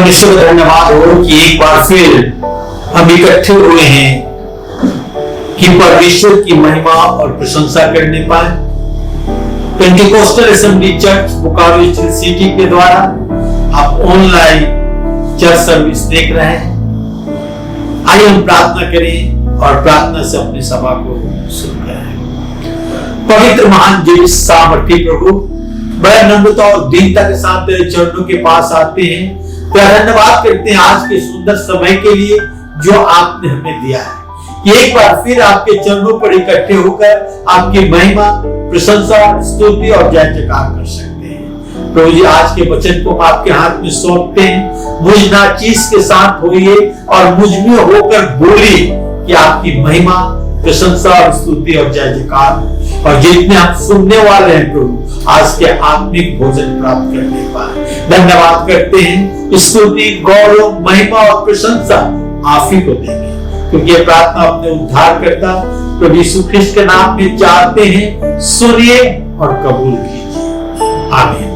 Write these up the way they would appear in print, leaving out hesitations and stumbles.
परमेश्वर का धन्यवाद हो कि एक बार फिर हम इकट्ठे हुए हैं कि परमेश्वर की महिमा और प्रशंसा करने पाए। Pentecostal assembly church Bokaro city के द्वारा आप ऑनलाइन चर्च सर्विस देख रहे हैं। आइए हम प्रार्थना करें और प्रार्थना से अपनी सभा को शुरू करें। पवित्र महान जीवित सामर्थी प्रभु, बड़ा नम्रता और दीनता के साथ तेरे चरणों के पास आते हैं। तेरा धन्यवाद करते हैं आज के सुंदर समय के लिए जो आपने हमें दिया है। एक बार फिर आपके चरणों पर इकट्ठे होकर आपकी महिमा, प्रशंसा, स्तुति और जय जयकार कर सकते हैं। प्रभु जी, आज के वचन को हम आपके हाथ में सौंपते हैं। मुझ नाचीज के साथ होइए और मुझ में होकर बोलिए कि आपकी महिमा, प्रशंसा और स्तुति और जय जयकार। और जितने हम सुनने वाले हैं प्रभु, आज के आत्मिक भोजन प्राप्त करने पाए। धन्यवाद करते हैं। स्तुति, गौरव, महिमा और प्रशंसा आप ही को देंगे, क्योंकि ये प्रार्थना अपने उद्धारकर्ता प्रभु यीशु ख्रिस्त के नाम में चाहते हैं। सुनिए और कबूल कीजिए। आमीन।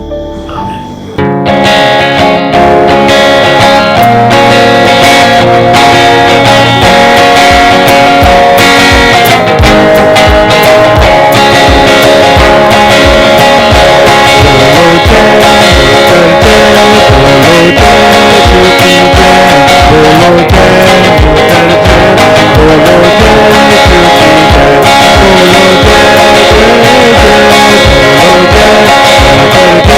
Jai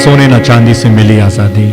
सोने न चांदी से मिली आजादी।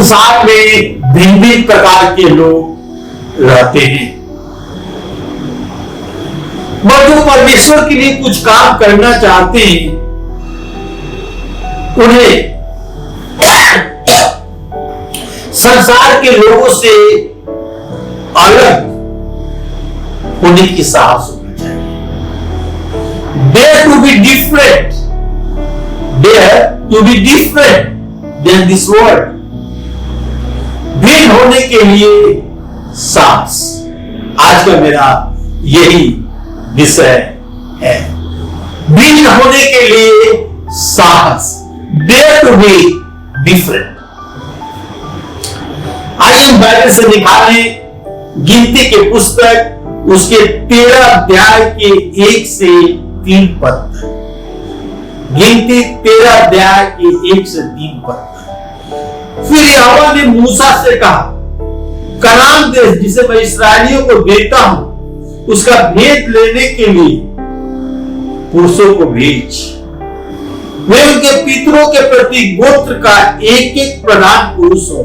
संसार में भिन्न भिन्न प्रकार के लोग रहते हैं, और जो परमेश्वर के लिए कुछ काम करना चाहते हैं, उन्हें संसार के लोगों से अलग होने की साहस होना चाहिए। Dare to be different, dare to be different than this world. भिन्न होने के लिए साहस, आज का मेरा यही विषय है। भिन्न होने के लिए साहस, dare to be different। आइए हम बाइबल से निकालें गिनती के पुस्तक उसके 13 अध्याय के 1 से 3 पद तक। गिनती 13 अध्याय के 1 से 3 पद तक। फिर यहोवा ने मूसा से कहा, कनान देश जिसे मैं इस्राएलियों को देता हूं, उसका भेद लेने के लिए पुरुषों को भेज। वे उनके पितरों के प्रति गोत्र का एक एक प्रधान पुरुष हो।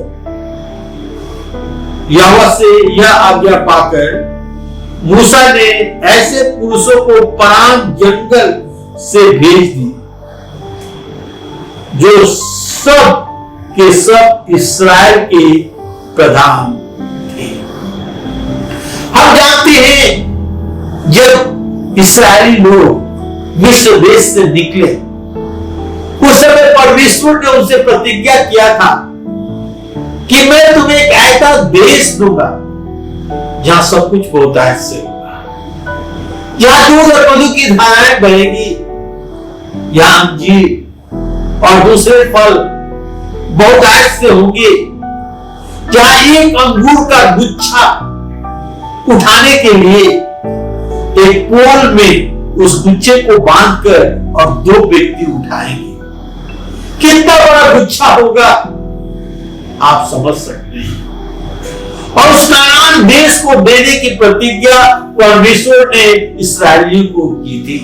यहोवा से यह आज्ञा पाकर मूसा ने ऐसे पुरुषों को परान जंगल से भेज दी, जो सब के सब इस्राएल के प्रधान थे। हम जानते हैं जब इस्राएली लोग मिस्र देश से निकले, उस समय परमेश्वर ने उनसे प्रतिज्ञा किया था कि मैं तुम्हें एक ऐसा देश दूंगा जहां सब कुछ बहुतायत से होगा, जहां दूध और मधु की धाराएं बहेगी, जहां अंजीर और दूसरे फल बहुतायत से होंगे, जहां एक अंगूर का गुच्छा उठाने के लिए एक पोल में उस गुच्छे को बांधकर और 2 व्यक्ति उठाएंगे। कितना बड़ा गुच्छा होगा आप समझ सकते हैं। और उस कनान देश को देने की प्रतिज्ञा परमेश्वर ने इस्राएलियों को की थी।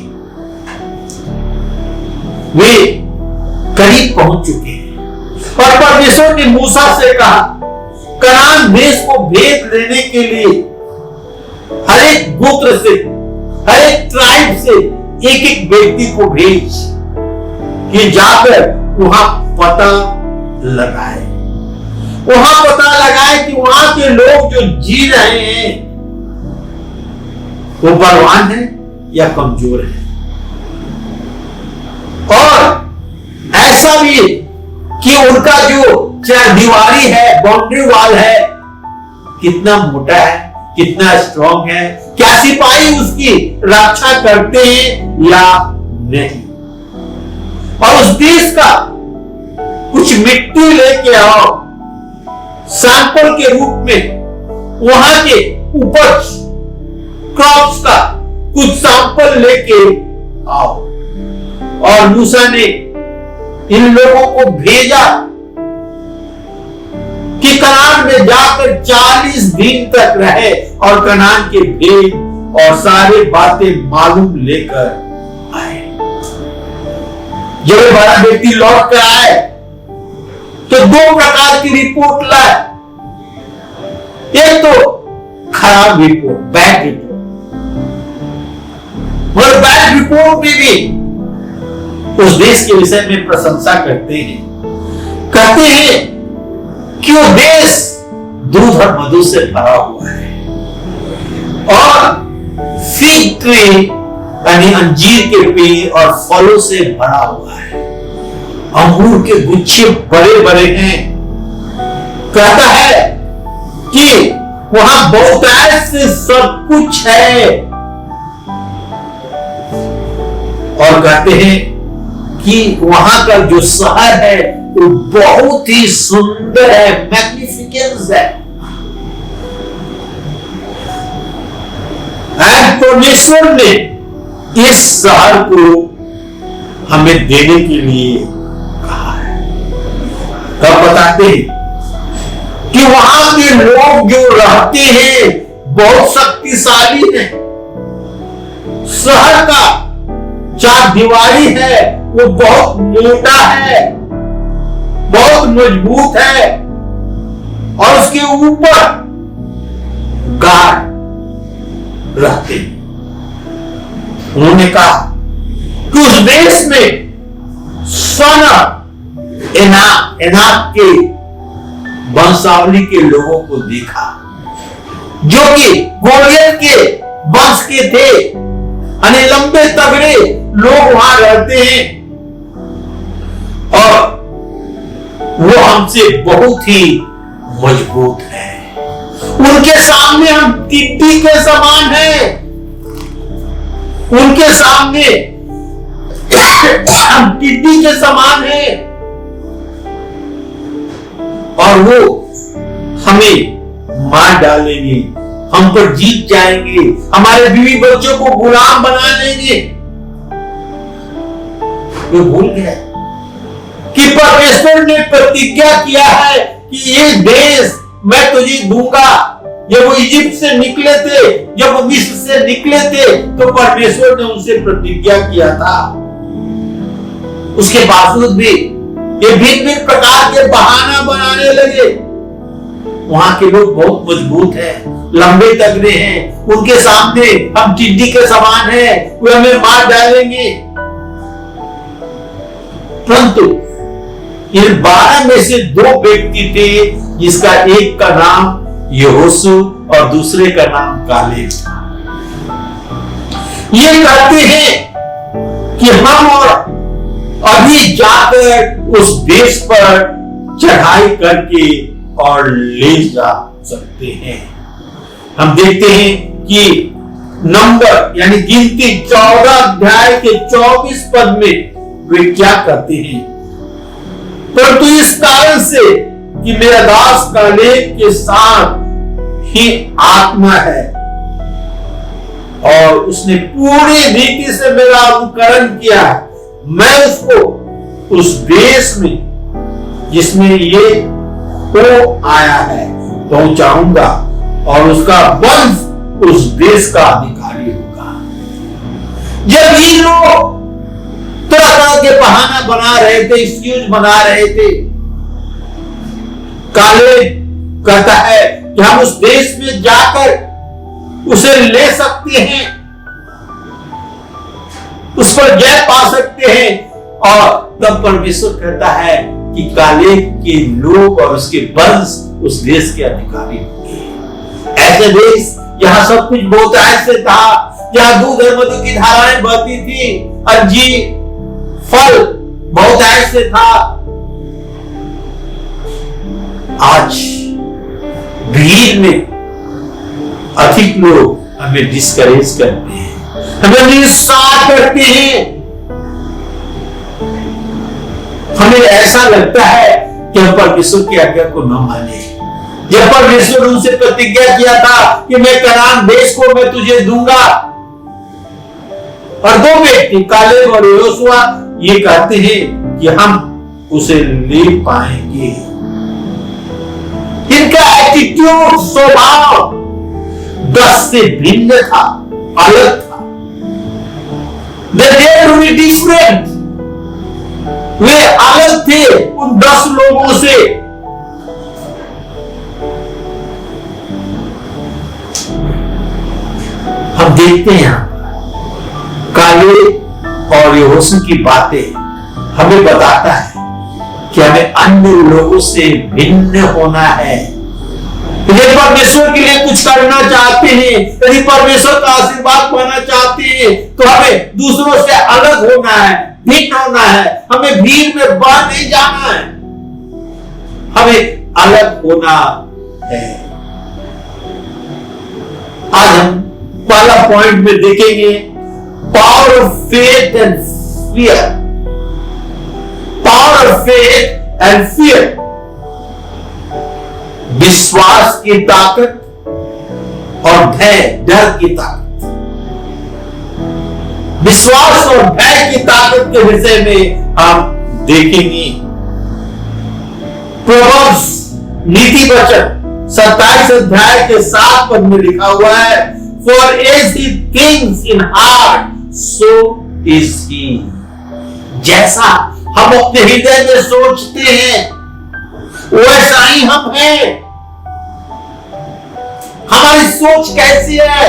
वे करीब पहुंच चुके हैं और परमेश्वर ने मूसा से कहा, कनान देश को भेद लेने के लिए हर एक गोत्र से, हर एक ट्राइब से एक एक व्यक्ति को भेज कि जाकर वहां पता लगाए, वहां पता लगाए कि वहां के लोग जो जी रहे हैं वो बलवान है या कमजोर है। और ऐसा भी कि उनका जो दीवारी है, बाउंड्री वॉल है, कितना मोटा है, कितना स्ट्रॉन्ग है, क्या सिपाही उसकी रक्षा करते हैं या नहीं। और उस देश का कुछ मिट्टी लेके आओ, सैंपल के रूप में वहां के उपज क्रॉप्स का कुछ सैंपल लेके आओ। और मूसा ने इन लोगों को भेजा कि कनान में जाकर 40 दिन तक रहे और कनान के भेद और सारे बातें मालूम लेकर आए। जब बड़ा व्यक्ति लौट कर आए तो 2 प्रकार की रिपोर्ट लाए। एक तो खराब रिपोर्ट, बैड रिपोर्ट, और बैड रिपोर्ट में भी उस देश के विषय में प्रशंसा करते हैं, कहते हैं कि वो देश दूध और मधु से भरा हुआ है और फिग ट्री यानी अंजीर के पेड़ और फलों से भरा हुआ है, अंगूर के गुच्छे बड़े बड़े हैं। कहता है कि वहां बहुतायत से सब कुछ है और कहते हैं कि वहां का जो शहर है वो बहुत ही सुंदर है, मैग्निफिकेंस है। परमेश्वर ने इस शहर को हमें देने के लिए कहा है। तब बताते हैं कि वहां के लोग जो रहते हैं बहुत शक्तिशाली हैं। शहर का 4 दीवारी है वो बहुत मोटा है, बहुत मजबूत है और उसके ऊपर गार्ड रहते हैं। उन्होंने कहा कि उस देश में सन एनाक के वंशावली के लोगों को देखा, जो कि गोलियत के वंश के थे। यानी लंबे तगड़े लोग वहां रहते हैं और वो हमसे बहुत ही मजबूत है। उनके सामने हम टिड्डी के समान हैं। उनके सामने हम टिड्डी के समान हैं और वो हमें मार डालेंगे, हम पर जीत जाएंगे, हमारे बीवी बच्चों को गुलाम बना लेंगे। वो भूल गया कि परमेश्वर ने प्रतिज्ञा किया है कि ये देश मैं तुझे दूंगा। जब वो इजिप्ट से निकले थे, जब वो मिस्र से निकले थे, तो परमेश्वर ने उनसे प्रतिज्ञा किया था। उसके बावजूद भी ये भिन्न भिन्न प्रकार के बहाना बनाने लगे। वहां के लोग बहुत मजबूत हैं, लंबे तगड़े हैं, उनके सामने हम टिड्डी के समान हैं, वे हमें मार डालेंगे। परंतु इन 12 में से 2 व्यक्ति थे, जिसका एक का नाम यहोशू और दूसरे का नाम कालेब। ये कहते हैं कि हम और अभी जाकर उस देश पर चढ़ाई करके और ले जा सकते हैं। हम देखते हैं कि नंबर यानी गिनती 14 अध्याय के 24 पद में वे क्या करते हैं। परंतु इस कारण से कि मेरा दास कालेब के साथ ही आत्मा है और उसने पूरी रीति से मेरा अनुकरण किया, मैं उसको उस देश में जिसमें ये हो आया है पहुंचाऊंगा और उसका वंश उस देश का अधिकारी होगा। जब ये लोग तरह तरह के बहाना बना रहे थे, एक्सक्यूज बना रहे थे, कालेब कहता है कि हम उस देश में जाकर उसे ले सकते हैं, उस पर जय पा सकते हैं। और तब परमेश्वर कहता है कि कालेब के लोग और उसके वंश उस देश के अधिकारी होंगे। ऐसे देश जहां सब कुछ बहुत ऐसे था, जहां दूध और मधु की धाराएं बहती थी, अंजीर फल बहुत ऐसे था। आज भीड़ में अधिक लोग हमें डिस्करेज करते हैं, हमें निरुत्साह करते हैं। हमें ऐसा लगता है कि हम परमेश्वर की आज्ञा को न माने। जब परमेश्वर उनसे प्रतिज्ञा किया था कि मैं कनान देश को मैं तुझे दूंगा, और 2 व्यक्ति कालेब और यहोशुआ ये कहते हैं कि हम उसे ले पाएंगे। इनका एटीट्यूड, स्वभाव 10 से भिन्न था, अलग था। They dared to be different. वे अलग थे उन 10 लोगों से। हम देखते हैं कालेब और यहोशू की बातें हमें बताता है कि हमें अन्य लोगों से भिन्न होना है। यदि परमेश्वर के लिए कुछ करना चाहते हैं, यदि परमेश्वर का आशीर्वाद पाना चाहते हैं, तो हमें दूसरों से अलग होना है, भिन्न होना है। हमें भीड़ में बह नहीं जाना है, हमें अलग होना है। आज हम पहला पॉइंट में देखेंगे power of faith and fear. Power of faith and fear, विश्वास की ताकत और भय, डर की ताकत। विश्वास और भय की ताकत के विषय में हम देखेंगे। प्रोवर्ब्स नीति वचन 27 अध्याय के 7 पद में लिखा हुआ है, For as he thinks in heart, so is he. जैसा हम अपने हृदय में सोचते हैं वैसा ही हम हैं। सोच कैसी है,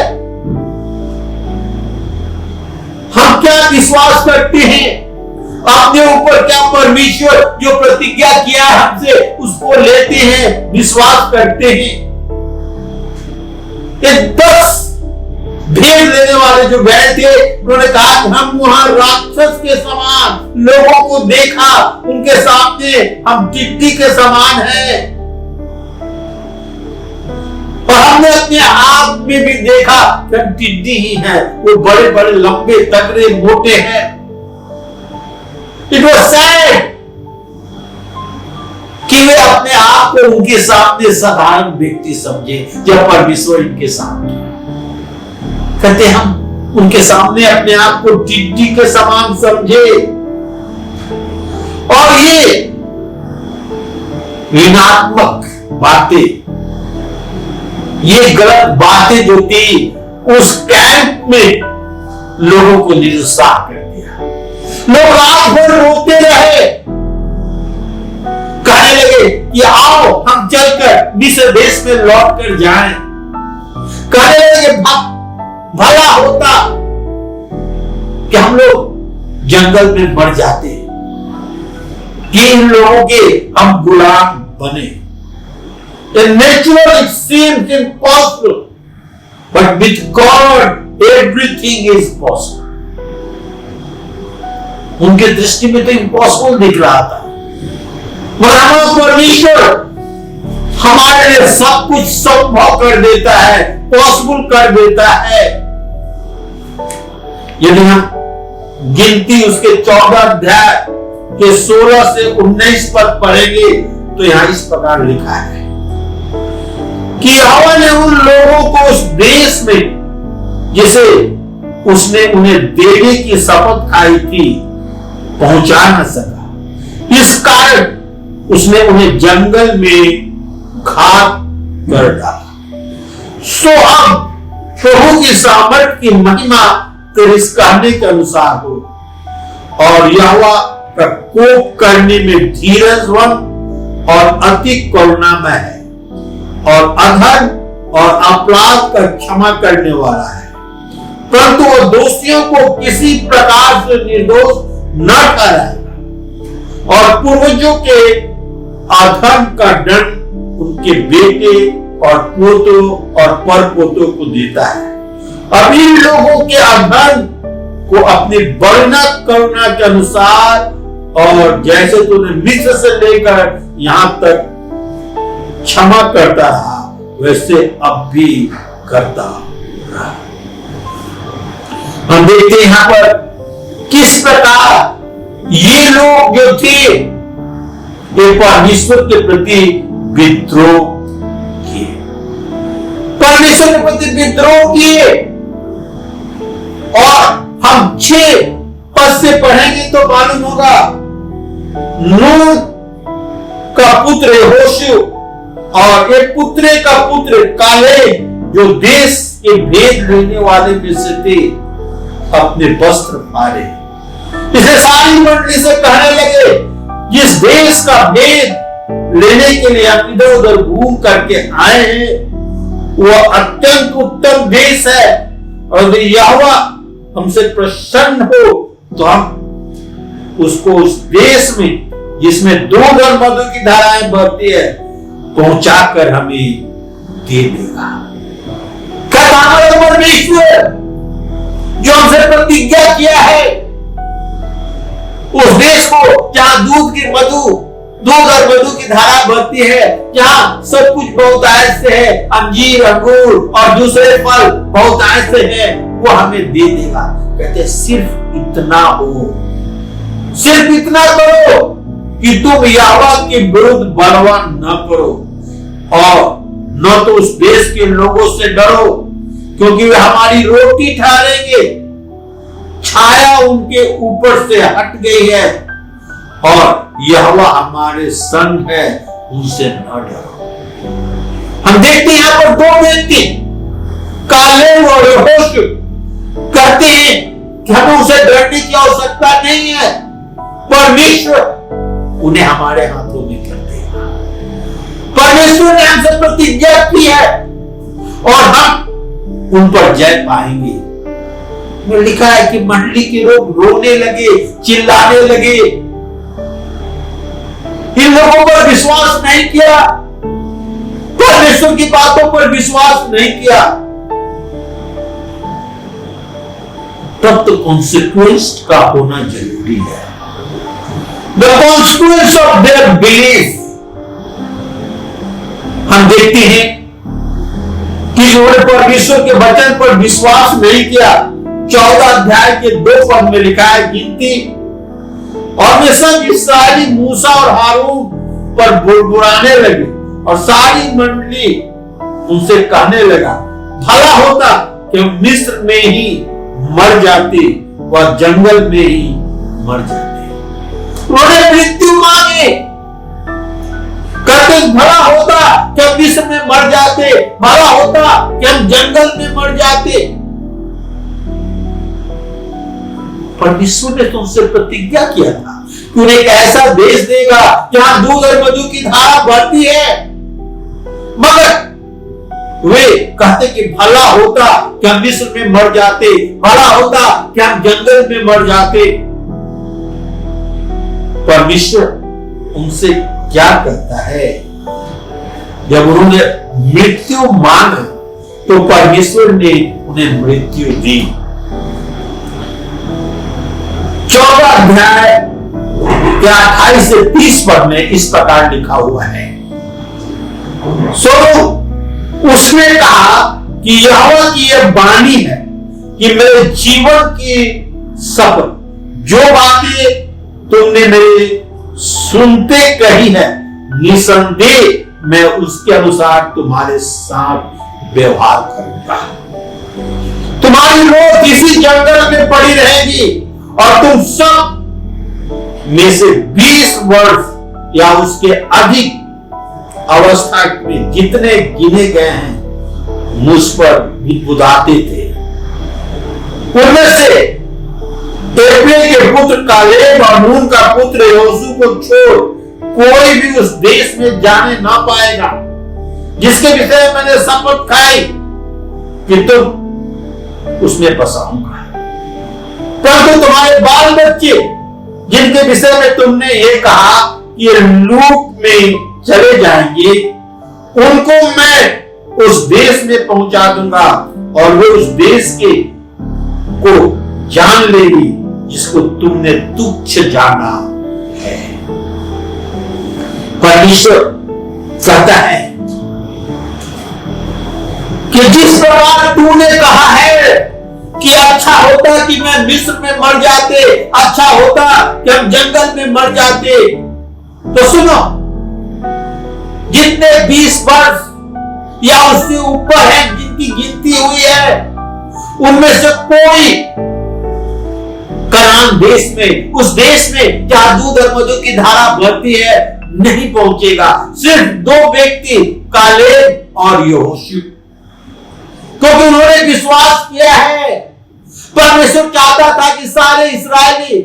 हम क्या विश्वास करते हैं, अपने ऊपर क्या परमेश्वर जो प्रतिज्ञा किया है हमसे उसको लेते हैं, विश्वास करते हैं। ये 10 भेद लेने वाले जो गए थे, उन्होंने कहा कि हम वहां राक्षस के समान लोगों को देखा, उनके सामने हम टिड्डी के समान हैं। और हमने अपने आप में भी देखा कि हम टिड्डी ही हैं, वो बड़े बड़े लंबे तगड़े मोटे हैं। इट वॉज सैड कि वे अपने आप को उनके सामने साधारण व्यक्ति समझे, जब परमेश्वर इनके सामने कहते हम उनके सामने अपने आप को टिड्डी के समान समझे। और ये ऋणात्मक बातें, ये गलत बातें जो थी, उस कैंप में लोगों को निरुत्साह कर दिया। लोग रात भर रोते रहे, कहने लगे कि आओ हम चलकर मिस्र देश में लौट कर जाएं। कहने लगे भला होता कि हम लोग जंगल में मर जाते, कि इन लोगों के हम गुलाम बने। In nature it seems impossible, but with God everything is possible. उनके दृष्टि में तो इम्पॉसिबल दिख रहा था, मगर हमारा परमेश्वर हमारे लिए सब कुछ संभव कर देता है, पॉसिबल कर देता है। यदि हम गिनती उसके 14 अध्याय के 16 से 19 पद पढ़ेंगे तो यहां इस प्रकार लिखा है कि यहोवा ने उन लोगों को उस देश में जिसे उसने उन्हें देने की शपथ खाई थी पहुंचा न सका। इस कारण उसने उन्हें जंगल में घात कर डाला। सो अब प्रभु की सामर्थ की महिमा तिरस्कारने के अनुसार हो, और यहोवा का कोप करने में धीरजवान और अति करुणामय है, और अधर्म और अपराध का क्षमा करने वाला है, परंतु वो दोषियों को किसी प्रकार से निर्दोष न ठहराएगा, और पूर्वजों के अधर्म का दंड उनके बेटे और पोतों और परपोतों को देता है। अब इन लोगों के अधर्म को अपनी वर्णक करुणा के अनुसार, और जैसे तूने मिस्र से लेकर यहां तक क्षमा करता रहा, वैसे अब भी करता रहा। हम देखते हैं यहां पर किस प्रकार ये लोग जो थे, ये परमेश्वर के प्रति विद्रोह किए, परमेश्वर के प्रति विद्रोह किए। और हम 6 पद से पढ़ेंगे तो मालूम होगा, नूह का पुत्र यहोशू और एक पुत्र का पुत्र काले, जो देश के भेद लेने वाले में से थे, अपने वस्त्र फाड़े। इसे सारी मंडली से कहने लगे, जिस देश का भेद लेने के लिए हम इधर उधर घूम करके आए हैं, वह अत्यंत उत्तम देश है, और यदि यहोवा हमसे प्रसन्न हो तो हम उसको उस देश में जिसमें दूध और मधु की धाराएं बहती है पहुंचाकर हमें दे देगा। परमेश्वर जो हमसे प्रतिज्ञा किया है, उस देश को जहां दूध और मधु की धारा बहती है, जहां सब कुछ बहुतायत से है, अंजीर अंगूर और दूसरे फल बहुतायत से है, वो हमें दे देगा। कहते सिर्फ इतना हो, सिर्फ इतना करो कि तुम यहोवा के विरुद्ध बलवा न करो, और न तो उस देश के लोगों से डरो, क्योंकि वे हमारी रोटी ठहरेंगे, छाया उनके ऊपर से हट गई है, और यहोवा हमारे संग है, उनसे न डरो। हम देखते हैं यहां पर 2 व्यक्ति कालेब और यहोशू कहते हैं कि हमें उसे डरने की आवश्यकता नहीं है, परमेश्वर उन्हें हमारे हाथों में कर देगा। परमेश्वर ने हमसे प्रतिज्ञा की है, और हम उन पर जय पाएंगे। में लिखा है कि मंडली के लोग रोने लगे, चिल्लाने लगे, इन लोगों पर विश्वास नहीं किया, परमेश्वर की बातों पर विश्वास नहीं किया। तब तो कॉन्सिक्वेंस का होना जरूरी है। The consequence of their belief. हम देखते हैं कि उन्होंने परमेश्वर के वचन पर विश्वास नहीं किया। 14 अध्याय के 2 पद में लिखा है गिनती, और वे सब इस्राएली मूसा और हारून पर बुड़बुड़ाने लगे, और सारी मंडली उनसे कहने लगा, भला होता कि हम मिस्र में ही मर जाते व जंगल में ही मर जाते। उन्होंने मृत्यु मांगे, कहते भला होता कि हम मिस्र में मर जाते, भला होता कि हम जंगल में मर जाते। परमेश्वर ने तुमसे प्रतिज्ञा किया था कि उन्हें एक ऐसा देश देगा जहां दूध और मधु की धारा बहती है, मगर वे कहते कि भला होता कि हम मिस्र में मर जाते, भला होता कि हम जंगल में मर जाते। परमेश्वर उनसे क्या कहता है? जब उन्होंने मृत्यु मांगा तो परमेश्वर ने उन्हें मृत्यु दी। 14 अध्याय के 28 से 30 पद में इस प्रकार लिखा हुआ है, सो उसने कहा कि यहोवा की यह वाणी है कि मेरे जीवन की शपथ, जो बातें तुमने मेरे सुनते कही है, निसंदेह मैं उसके अनुसार तुम्हारे साथ व्यवहार करूंगा। तुम्हारी रोज इसी जंगल में पड़ी रहेगी, और तुम सब में से 20 वर्ष या उसके अधिक अवस्था में जितने गिने गए हैं मुझ पर बुदाते थे। उनमें से एपले के पुत्र कालेब और नून का पुत्र योशू को छोड़ कोई भी उस देश में जाने ना पाएगा, जिसके विषय में मैंने शपथ खाई कि तुम उसमें बसाऊंगा। परंतु तुम्हारे बाल बच्चे, जिनके विषय में तुमने ये कहा कि ये लूट में चले जाएंगे, उनको मैं उस देश में पहुंचा दूंगा, और वे उस देश के को जान लेगी जिसको तुमने तुच्छ जाना है। परमेश्वर कहता है कि जिस प्रकार तूने कहा है कि अच्छा होता कि मैं मिस्र में मर जाते, अच्छा होता कि हम जंगल में मर जाते, तो सुनो, जितने 20 वर्ष या उससे ऊपर है जिनकी गिनती हुई है, उनमें से कोई कनान देश में, उस देश में जहां दूध और मधु की धारा बहती है, नहीं पहुंचेगा। सिर्फ 2 व्यक्ति, कालेब और यहोशू, क्योंकि उन्होंने विश्वास किया है। परमेश्वर चाहता था कि सारे इस्राएली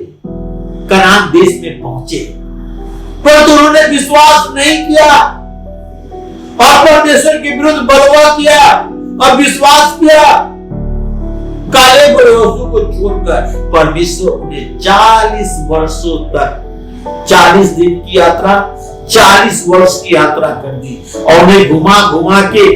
कनान देश में पहुंचे, परंतु उन्होंने विश्वास नहीं किया और परमेश्वर के विरुद्ध बलवा किया और विश्वास किया। कालेब और यहोशू को छोड़कर परमेश्वर उन्हें 40 वर्षों तक, 40 दिन की यात्रा, 40 वर्ष की यात्रा कर दी, और उन्हें घुमा घुमा के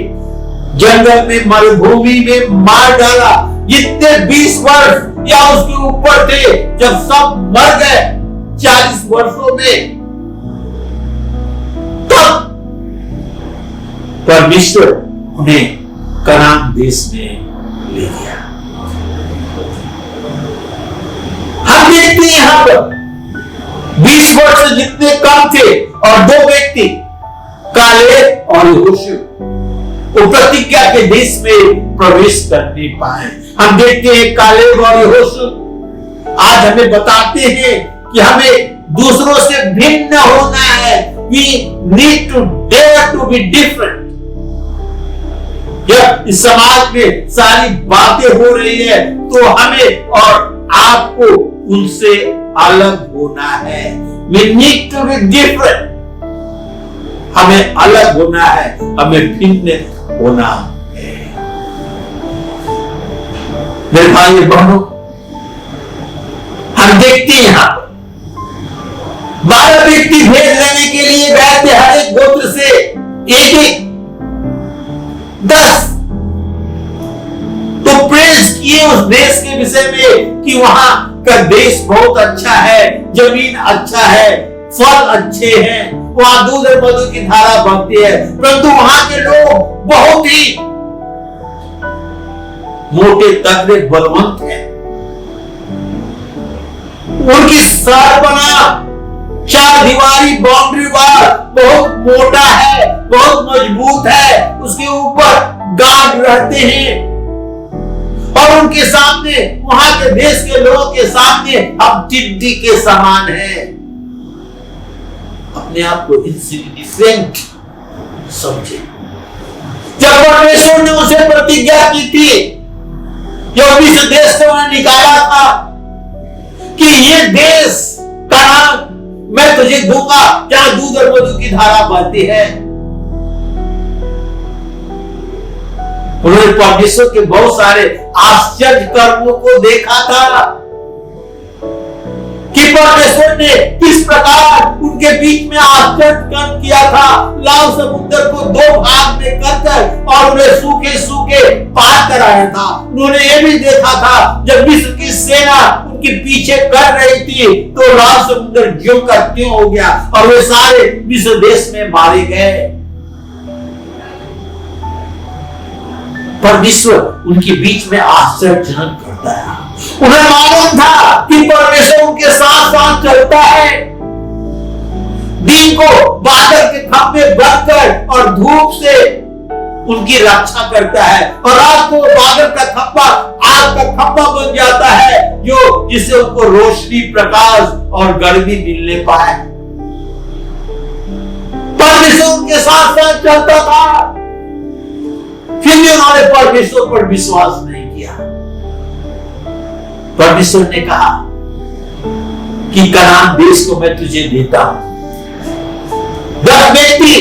जंगल में, मरुभूमि में मार डाला। जितने 20 वर्ष या उसके ऊपर थे, जब सब मर गए 40 वर्षों में, तब परमेश्वर उन्हें कनान देश में ले गया। हम देखते हैं यहां पर 20 वर्ष से जितने कम थे और 2 व्यक्ति, कालेब और यहोशू, वो प्रतिज्ञा के देश में प्रवेश कर नहीं पाए। हम देखते हैं कालेब और यहोशू आज हमें बताते हैं कि हमें दूसरों से भिन्न होना है। We need to dare to be different। जब इस समाज में सारी बातें हो रही है, तो हमें और आपको उनसे अलग होना है। We need to be different। हमें अलग होना है, हमें भिन्न होना है। मेरे भाई बहनों, हम देखते हैं यहां पर 12 व्यक्ति भेज लेने के लिए गए थे, हर एक गोत्र से एक एक 10 तो प्रेज किए उस देश के विषय में कि वहां का देश बहुत अच्छा है, जमीन अच्छा है, फल अच्छे हैं, वहां दूध और मधु की धारा बहती है। परंतु वहां के लोग बहुत ही मोटे तगड़े बलवंत हैं। उनकी सर बना 4 दीवारी बाउंड्री वाल बहुत मोटा है, बहुत मजबूत है, उसके ऊपर गार्ड रहते हैं और उनके सामने, वहां के देश के लोगों के सामने हम टिड्डी के समान हैं। अपने आप को इनसिग्निफिकेंट समझे। जब परमेश्वर ने उसे प्रतिज्ञा की थी, जब इस देश से उन्हें निकाला था कि ये देश का नाम मैं तुझे दूंगा जहां दूध और मधु की धारा बहती है, उन्होंने परमेश्वर के बहुत सारे आश्चर्य कर्मों को देखा था कि परमेश्वर ने किस प्रकार उनके बीच में आश्चर्य कर्म किया था। लाल समुद्र को 2 भाग में कर और उन्हें सूखे सूखे पार कराया था। उन्होंने ये भी देखा था जब मिस्र की सेना उनके पीछे कर रही थी तो लाल समुद्र ज्यों का त्यों हो गया और वे सारे मिस्र देश में मारे गए। परमेश्वर उनके बीच में आश्चर्यजनक करता है। उन्हें मालूम था कि परमेश्वर उनके साथ साथ चलता है। दिन को बादल के खंभे बनकर और धूप से उनकी रक्षा करता है और रात को बादल का खंभा आग का खंभा बन जाता है जो जिससे उनको रोशनी, प्रकाश और गर्मी मिलने पाए। परमेश्वर उनके साथ साथ चलता था, फिर भी उन्होंने परमेश्वर पर विश्वास नहीं किया। परमेश्वर ने कहा कि कनान देश को मैं तुझे देता हूं। 10 व्यक्ति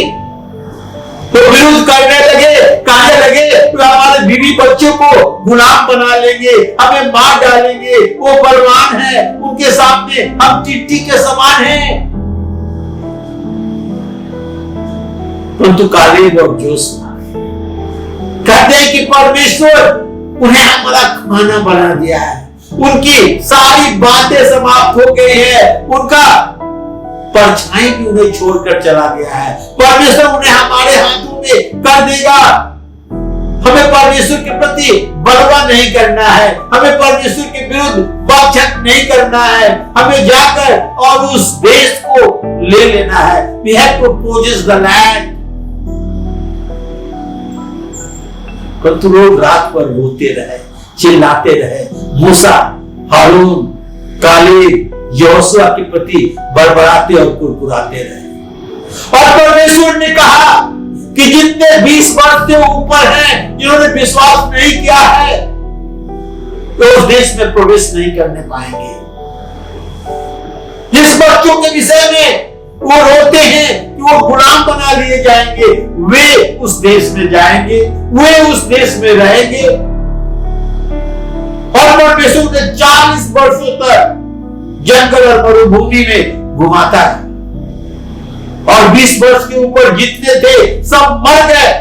तो विरोध करने लगे, कहने लगे तो हमारे बीवी बच्चों को गुलाम बना लेंगे, हमें मार डालेंगे, वो बलवान है, उनके सामने हम टिड्डी के समान हैं। परंतु कालेब और जोशुआ कहते हैं कि परमेश्वर उन्हें हमारा खाना बना दिया है, उनकी सारी बातें समाप्त हो गई है, उनका परछाई भी उन्हें छोड़कर चला गया है। परमेश्वर उन्हें हमारे हाथों में कर देगा। हमें परमेश्वर के प्रति बलवा नहीं करना है, हमें परमेश्वर के विरुद्ध पक्षपात नहीं करना है, हमें जाकर और उस देश को ले लेना है। We have to possess the land। परंतु लोग रात भर रोते रहे, चिल्लाते रहे, मूसा, हारून, कालेब, यहोशुआ के प्रति बड़बड़ाते और कुरकुराते रहे। और परमेश्वर ने कहा कि जितने 20 वर्ष से ऊपर हैं, जिन्होंने विश्वास नहीं किया है, तो उस देश में प्रवेश नहीं करने पाएंगे। जिस बच्चों के विषय में वो रोते हैं कि वो गुलाम बना लिए जाएंगे, वे उस देश में जाएंगे, वे उस देश में रहेंगे। और परमेश्वर ने 40 वर्षों तक जंगल और मरुभूमि में घुमाता है और 20 वर्ष के ऊपर जितने थे सब मर गए।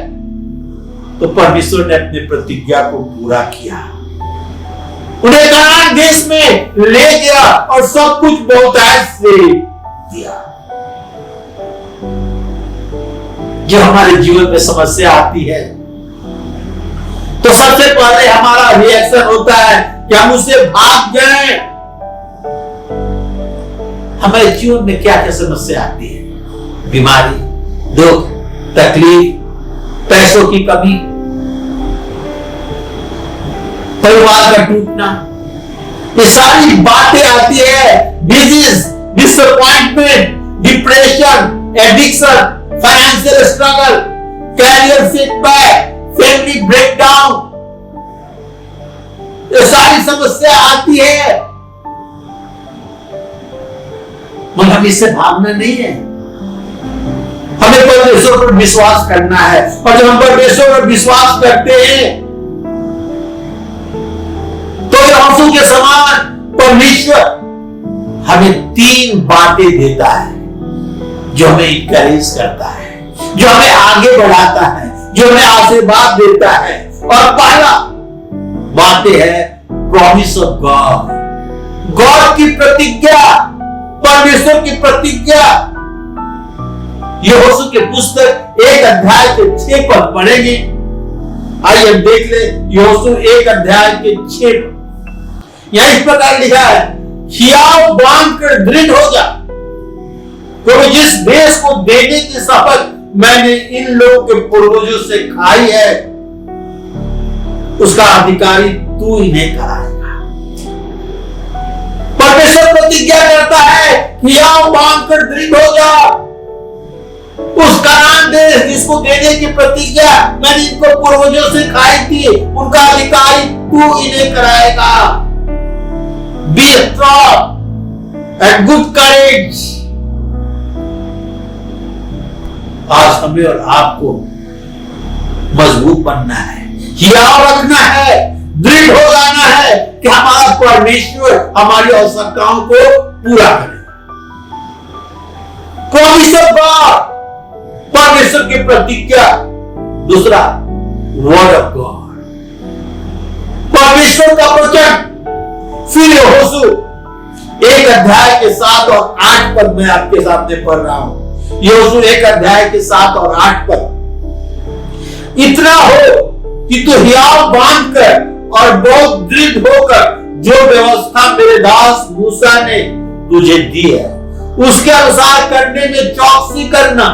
तो परमेश्वर ने अपने प्रतिज्ञा को पूरा किया, उन्हें कनान देश में ले गया और सब कुछ बहुतायत से दिया। जो हमारे जीवन में समस्या आती है तो सबसे पहले हमारा रिएक्शन होता है कि हम उससे भाग जाएं। हमारे जीवन में क्या क्या समस्या आती है? बीमारी, दुख, तकलीफ, पैसों की कमी, परिवार का टूटना, ये सारी बातें आती है। Disease, disappointment, depression, addiction, financial struggle, career setback, family breakdown, ये सारी समस्या आती है। मगर हमें इससे भागना नहीं है, हमें परमेश्वर पर विश्वास करना है। और जब हम परमेश्वर पर विश्वास करते हैं यहोशू के समान परमेश्वर हमें 3 बातें देता है जो हमें इंकरेज करता है, जो हमें आगे बढ़ाता है, जो हमें आशीर्वाद देता है। और पहला बात है प्रॉमिस ऑफ गॉड, गॉड की प्रतिज्ञा, परमेश्वर की प्रतिज्ञा। यहोशू के पुस्तक 1 अध्याय के 6 पद पढ़ेंगे। आइए हम देख ले यहोशू 1 अध्याय के 6 पद। यहां इस प्रकार लिखा है, हियाव बांध कर दृढ़ हो जा, क्योंकि जिस देश को देने की शपथ मैंने इन लोगों के पूर्वजों से खाई है उसका अधिकारी तू इन्हें कराएगा। परमेश्वर प्रतिज्ञा करता है, हियाव बांध कर दृढ़ हो जा, उस कनान देश जिसको देने की प्रतिज्ञा मैंने इनको पूर्वजों से खाई थी उनका अधिकारी तू इन्हें कराएगा। बी स्ट्रॉन्ग एंड गुड करेज। आज हमें और आपको मजबूत बनना है, हियाव रखना है, दृढ़ हो जाना है कि हमारा परमेश्वर हमारी आवश्यकताओं को पूरा करेगा। प्रॉमिस ऑफ गॉड, परमेश्वर की प्रतिज्ञा। दूसरा वर्ड ऑफ गॉड, परमेश्वर का वचन। फिर यहोशू 1 अध्याय के 7 और 8 पद मैं आपके सामने पढ़ रहा हूं। यहोशू 1 अध्याय के 7 और 8 पद। इतना हो कि तू हियाव बांधकर और बहुत दृढ़ होकर जो व्यवस्था मेरे दास मूसा ने तुझे दी है उसके अनुसार करने में चौकसी करना,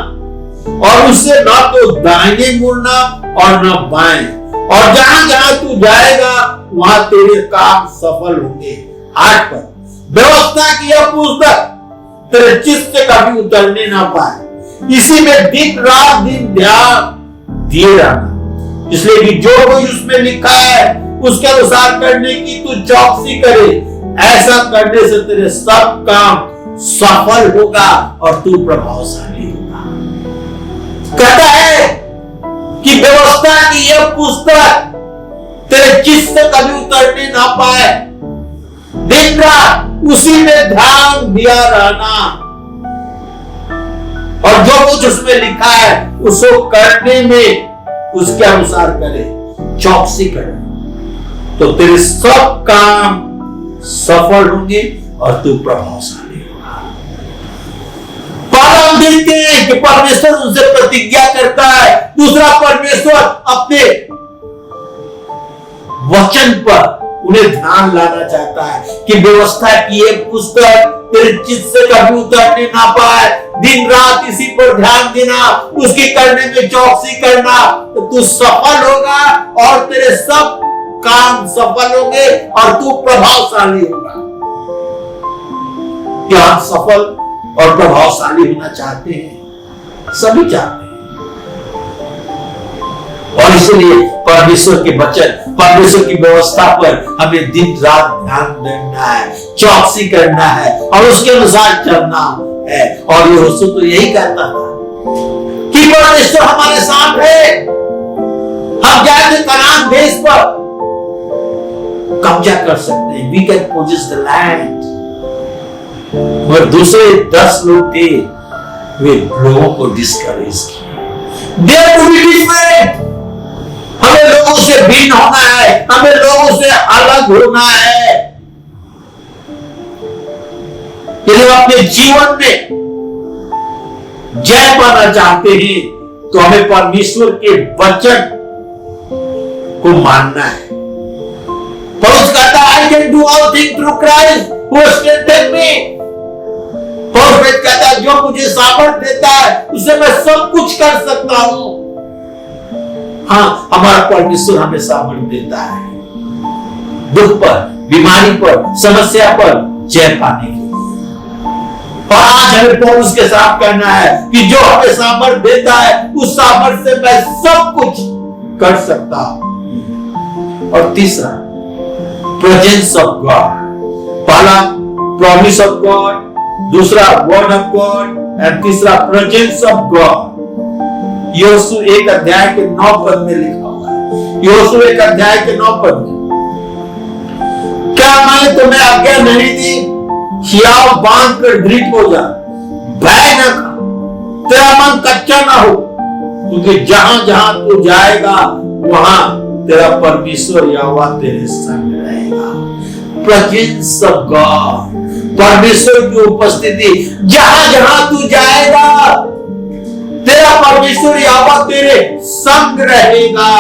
और उससे न तो दाहिने मुड़ना और न बाएं, और जहां जहां तू जाएगा वहां तेरे काम सफल होंगे। 8 पर व्यवस्था की यह पुस्तक तेरे चित्त से कभी उतरने ना पाए, इसी में दिन रात दिन ध्यान दिए रहना, इसलिए कि जो कुछ उसमें लिखा है उसके अनुसार करने की तू चौकसी करे। ऐसा करने से तेरे सब काम सफल होगा और तू प्रभावशाली होगा। कहता है कि व्यवस्था की यह पुस्तक तेरे चित्त से कभी उतरने ना पाए, दिन रात उसी में ध्यान दिया रहना, और जो कुछ उसमें लिखा है उसको करने में उसके अनुसार करे, चौकसी करे, तो तेरे सब काम सफल होंगे और तू प्रभावशाली होगा। पहला हम देखते हैं कि परमेश्वर उनसे प्रतिज्ञा करता है। दूसरा, परमेश्वर अपने वचन पर उन्हें ध्यान लाना चाहता है कि व्यवस्था की ये पुस्तक तेरे चित्त से कभी उतरने ना पाए, दिन रात इसी पर ध्यान देना, उसके करने में चौकसी करना, तो तू सफल होगा और तेरे सब काम सफल होंगे और तू प्रभावशाली होगा। क्या आप सफल और प्रभावशाली होना चाहते हैं? सभी चाहते हैं। और इसलिए परमेश्वर के वचन, परमेश्वर की व्यवस्था पर हमें दिन रात ध्यान देना है, चौकसी करना है और उसके अनुसार चलना है। और यहोशू तो यही कहता था कि परमेश्वर हमारे साथ है, हम जाके कनान देश पर कब्जा कर सकते हैं, we can possess the land. मगर दूसरे 10 लोग थे, वे लोगों को डिस्करेज किए। देयर टू बी डिफरेंट, हमें लोगों से भिन्न होना है, हमें लोगों से अलग होना है। यदि हम अपने जीवन में जय पाना चाहते हैं तो हमें परमेश्वर के वचन को मानना है। पौलुस कहता है, I can do all things through Christ who strengthens me। पौलुस कहता है, जो मुझे सामर्थ देता है उससे मैं सब कुछ कर सकता हूं। हाँ, हमारा परमेश्वर हमें सामर्थ देता है दुख पर, बीमारी पर, समस्या पर जय पाने के लिए। और आज हमें पौलुस के साथ कहना है कि जो हमें सामर्थ देता है उस सामर्थ से मैं सब कुछ कर सकता हूं। और तीसरा, प्रेजेंस ऑफ गॉड। पहला प्रॉमिस ऑफ गॉड, दूसरा वर्ड ऑफ गॉड एंड तीसरा प्रेजेंस ऑफ गॉड। यहोशू 1 अध्याय के 9 पद में लिखा हुआ है। यहोशू 1 अध्याय के 9 पद में क्या क्या मैंने तुम्हें आज्ञा नहीं दी? हियाव बांध कर दृढ़ हो जा, भय न खा, तेरा मन कच्चा ना हो, क्योंकि जहां जहां तू जाएगा वहां तेरा परमेश्वर यहोवा तेरे संग रहेगा। प्रेजेंस ऑफ गॉड, परमेश्वर की उपस्थिति, जहां जहां तू जाएगा तेरा परमेश्वर यहोवा तेरे संग रहेगा।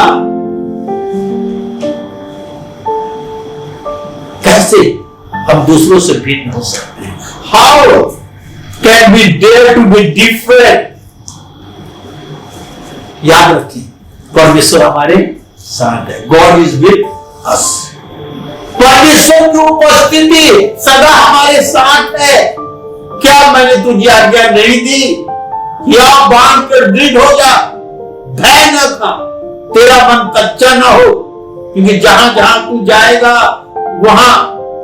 कैसे हम दूसरों से भिन्न हो सकते हैं? How can we dare to be different? याद रखिए, परमेश्वर हमारे साथ है। God is with us. परमेश्वर की उपस्थिति सदा हमारे साथ है। क्या मैंने तुझे आज्ञा नहीं दी? या बांध कर दृढ़ हो जा, भय न खा, तेरा मन कच्चा ना हो, क्योंकि जहां जहां तू जाएगा वहां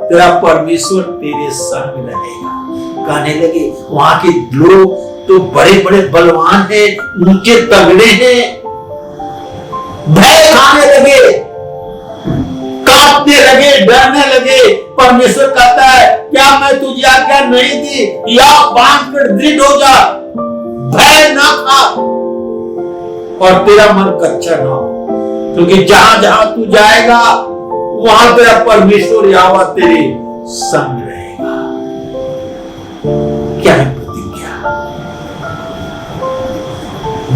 तेरा परमेश्वर तेरे संग रहेगा। कहने लगे वहां के लोग तो बड़े बड़े बलवान हैं, ऊंचे तगड़े हैं। भय खाने लगे, कांपने लगे, डरने लगे। परमेश्वर कहता है क्या मैं तुझे आज्ञा नहीं दी? या बांध कर दृढ़ हो जा, भय ना खा और तेरा मन कच्चा ना हो, क्योंकि जहां जहां तू जाएगा वहां तेरा परमेश्वर यहोवा तेरे संग रहेगा। क्या है प्रतिज्ञा?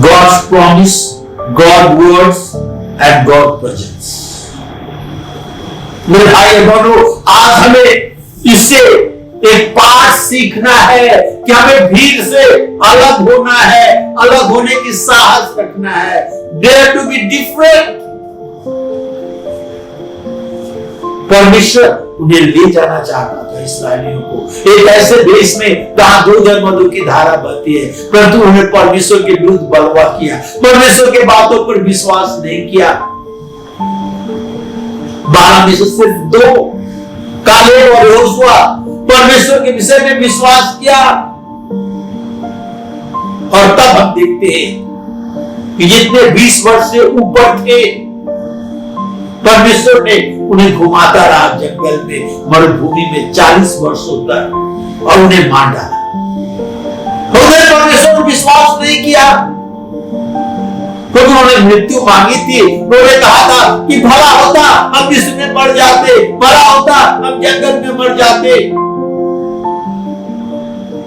God's promise, God words and God presence. मेरे भाई बहनों, आज हमें इससे एक पाठ सीखना है कि हमें भीड़ से अलग होना है, अलग होने की साहस रखना है। Dare to be different. परमेश्वर उन्हें ले जाना चाहता था इस्राएलियों को एक ऐसे देश में जहां दूध और मधु की धारा बहती है, परंतु उन्हें परमेश्वर के विरुद्ध बलवा किया, परमेश्वर के बातों पर विश्वास नहीं किया। 12 में से सिर्फ 2 कालेब और यहोशुआ परमेश्वर के विषय में विश्वास किया। और तब हम देखते हैं कि जितने 20 वर्ष से ऊपर थे, परमेश्वर ने उन्हें घुमाता रहा जंगल में, मरुभूमि में 40 वर्षों तक, और उन्हें मार डाला। उन्होंने परमेश्वर पर विश्वास नहीं किया, क्योंकि उन्होंने मृत्यु मांगी थी। उन्होंने कहा था कि भला होता हम इसमें मर जाते, भला होता हम जंगल में मर जाते।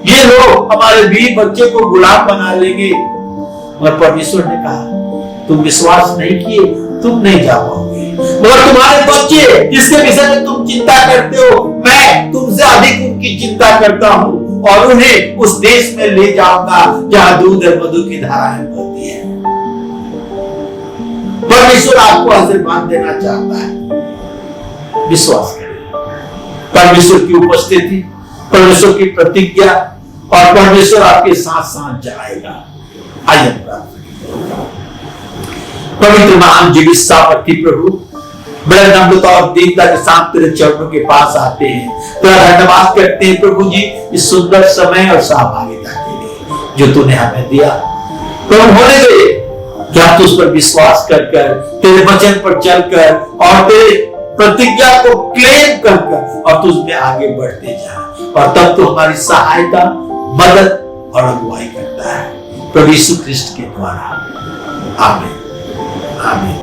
ये लोग हमारे बीवी बच्चे को गुलाम बना लेंगे। और परमेश्वर ने कहा तुम विश्वास नहीं किए, तुम नहीं जा पाओगे। मगर तुम्हारे बच्चे जिसके विषय में तुम चिंता करते हो, मैं तुमसे अधिक उनकी चिंता करता हूं और उन्हें उस देश में ले जाऊंगा जहां दूध और मधु की धाराएं बहती है। परमेश्वर आपको आशीर्वाद देना चाहता है, विश्वास करें। परमेश्वर की उपस्थिति, परमेश्वर की प्रतिज्ञा और परमेश्वर आपके साथ साथ जाएगा। आइए प्रार्थना। पवित्र महान जीवित सामर्थी प्रभु, बड़े नम्रता और दीनता के साथ तेरे चरणों के पास आते हैं, तेरा धन्यवाद करते हैं प्रभु जी इस सुंदर समय और सहभागिता के लिए जो तूने हमें दिया। प्रभु होने दे कि हम तुझ पर विश्वास कर तेरे वचन पर चलकर और तेरे प्रतिज्ञा को क्लेम कर और तुझ में आगे बढ़ते जाए, और तब तो हमारी सहायता, मदद और अगुवाई करता है प्रभु यीशु ख्रिस्ट के द्वारा। आमीन आमीन।